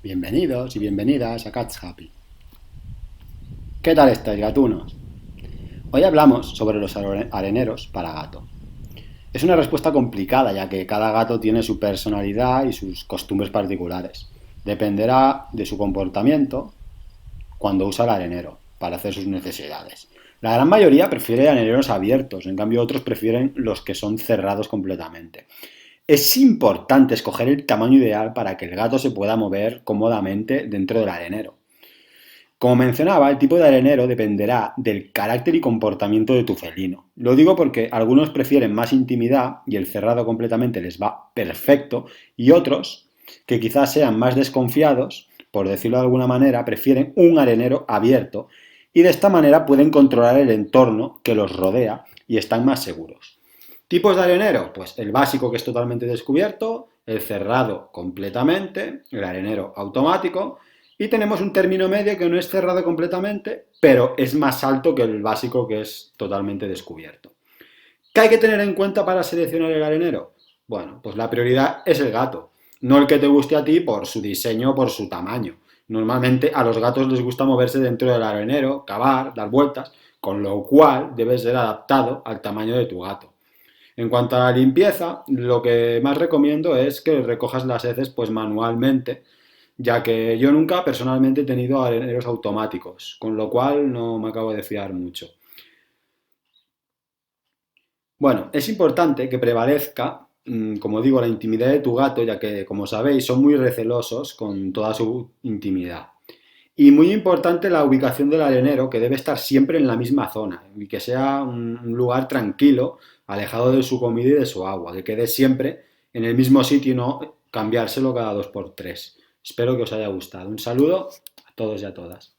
Bienvenidos y bienvenidas a Cats Happy. ¿Qué tal estáis, gatunos? Hoy hablamos sobre los areneros para gato. Es una respuesta complicada ya que cada gato tiene su personalidad y sus costumbres particulares. Dependerá de su comportamiento cuando usa el arenero para hacer sus necesidades. La gran mayoría prefiere areneros abiertos, en cambio otros prefieren los que son cerrados completamente. Es importante escoger el tamaño ideal para que el gato se pueda mover cómodamente dentro del arenero. Como mencionaba, el tipo de arenero dependerá del carácter y comportamiento de tu felino. Lo digo porque algunos prefieren más intimidad y el cerrado completamente les va perfecto, y otros, que quizás sean más desconfiados, por decirlo de alguna manera, prefieren un arenero abierto y de esta manera pueden controlar el entorno que los rodea y están más seguros. ¿Tipos de arenero? Pues el básico, que es totalmente descubierto, el cerrado completamente, el arenero automático, y tenemos un término medio que no es cerrado completamente, pero es más alto que el básico, que es totalmente descubierto. ¿Qué hay que tener en cuenta para seleccionar el arenero? Bueno, pues la prioridad es el gato, no el que te guste a ti por su diseño o por su tamaño. Normalmente a los gatos les gusta moverse dentro del arenero, cavar, dar vueltas, con lo cual debe ser adaptado al tamaño de tu gato. En cuanto a la limpieza, lo que más recomiendo es que recojas las heces pues manualmente, ya que yo nunca personalmente he tenido areneros automáticos, con lo cual no me acabo de fiar mucho. Bueno, es importante que prevalezca, como digo, la intimidad de tu gato, ya que, como sabéis, son muy recelosos con toda su intimidad. Y muy importante la ubicación del arenero, que debe estar siempre en la misma zona y que sea un lugar tranquilo, alejado de su comida y de su agua, que quede siempre en el mismo sitio y no cambiárselo cada dos por tres. Espero que os haya gustado. Un saludo a todos y a todas.